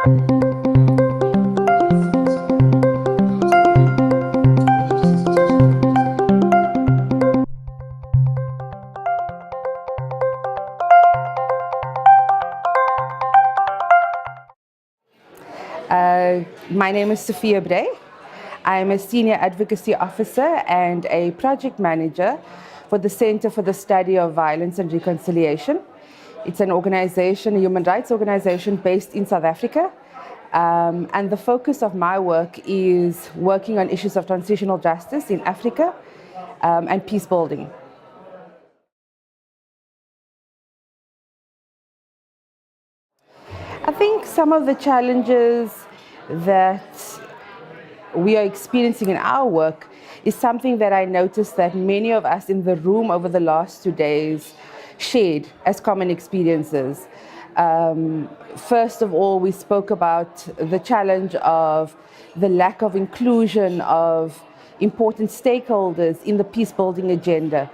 My name is Sufiya Bray. I'm a Senior Advocacy Officer and a Project Manager for the Center for the Study of Violence and Reconciliation. It's an organization, a human rights organization based in South Africa. And the focus of my work is working on issues of transitional justice in Africa and peace building. I think some of the challenges that we are experiencing in our work is something that I noticed that many of us in the room over the last 2 days shared as common experiences. First of all, we spoke about the challenge of the lack of inclusion of important stakeholders in the peace-building agenda.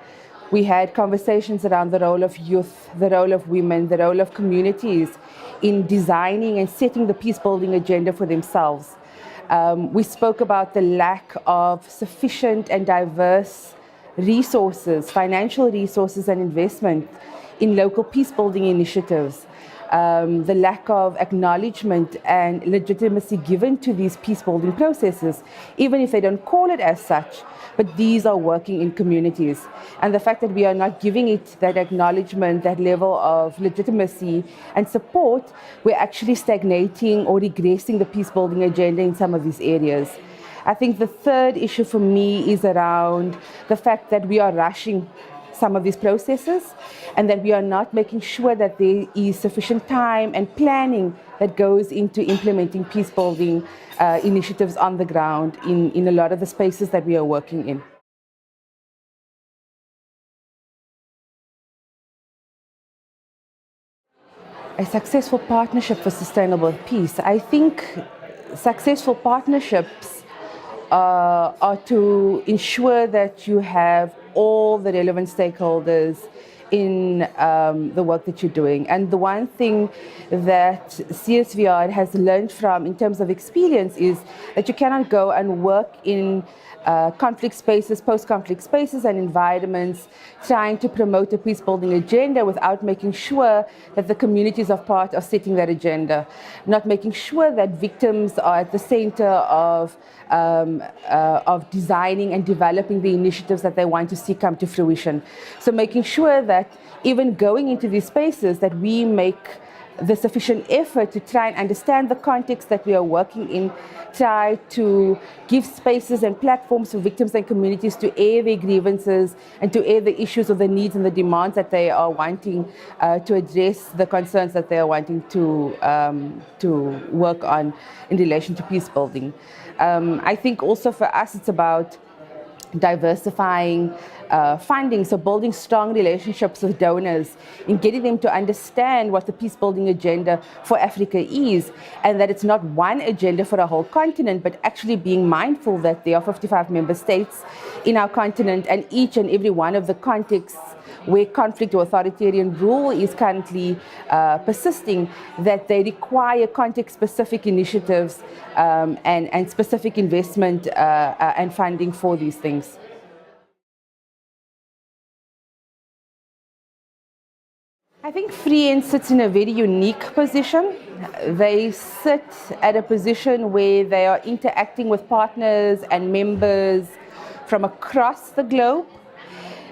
We had conversations around the role of youth, the role of women, the role of communities in designing and setting the peace-building agenda for themselves. We spoke about the lack of sufficient and diverse resources, financial resources and investment in local peace-building initiatives. The lack of acknowledgement and legitimacy given to these peace-building processes, even if they don't call it as such, but these are working in communities. And the fact that we are not giving it that acknowledgement, that level of legitimacy and support, we're actually stagnating or regressing the peace-building agenda in some of these areas. I think the third issue for me is around the fact that we are rushing some of these processes and that we are not making sure that there is sufficient time and planning that goes into implementing peace-building initiatives on the ground in a lot of the spaces that we are working in. A successful partnership for sustainable peace. I think successful partnerships are to ensure that you have all the relevant stakeholders in the work that you're doing. And the one thing that CSVR has learned from in terms of experience is that you cannot go and work in conflict spaces, post-conflict spaces and environments trying to promote a peace-building agenda without making sure that the communities of part are setting that agenda, not making sure that victims are at the center of designing and developing the initiatives that they want to see come to fruition. So making sure that even going into these spaces that we make the sufficient effort to try and understand the context that we are working in, try to give spaces and platforms for victims and communities to air their grievances and to air the issues or the needs and the demands that they are wanting to address, the concerns that they are wanting to work on in relation to peace building. I think also for us it's about diversifying funding, so building strong relationships with donors and getting them to understand what the peace-building agenda for Africa is, and that it's not one agenda for a whole continent, but actually being mindful that there are 55 member states in our continent, and each and every one of the contexts where conflict or authoritarian rule is currently persisting, that they require context-specific initiatives and specific investment and funding for these things. I think FriEnt sits in a very unique position. They sit at a position where they are interacting with partners and members from across the globe.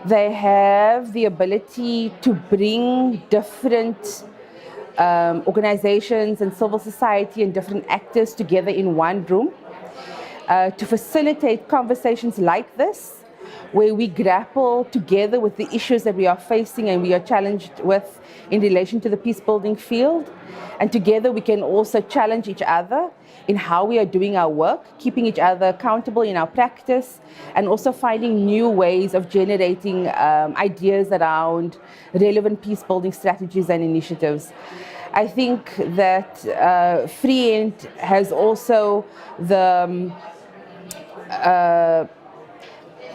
They have the ability to bring different organizations and civil society and different actors together in one room to facilitate conversations like this, where we grapple together with the issues that we are facing and we are challenged with in relation to the peace-building field. And together we can also challenge each other in how we are doing our work, keeping each other accountable in our practice, and also finding new ways of generating ideas around relevant peace-building strategies and initiatives. I think that FriEnt has also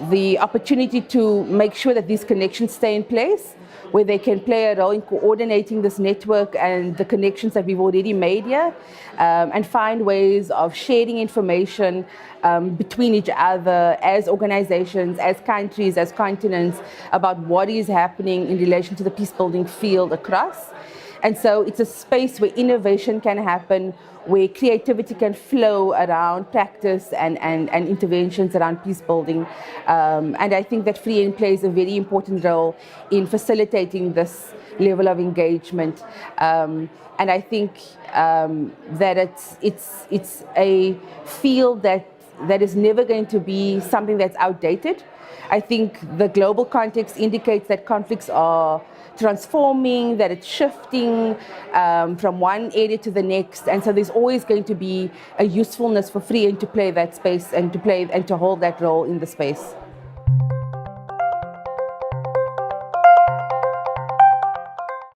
the opportunity to make sure that these connections stay in place, where they can play a role in coordinating this network and the connections that we've already made here, and find ways of sharing information between each other as organizations, as countries, as continents, about what is happening in relation to the peacebuilding field across. And so it's a space where innovation can happen, where creativity can flow around practice and interventions around peacebuilding. And I think that FriEnt plays a very important role in facilitating this level of engagement. And I think that it's a field that is never going to be something that's outdated. I think the global context indicates that conflicts are transforming, that it's shifting from one area to the next, and so there's always going to be a usefulness for FriEnt to play that space and to hold that role in the space.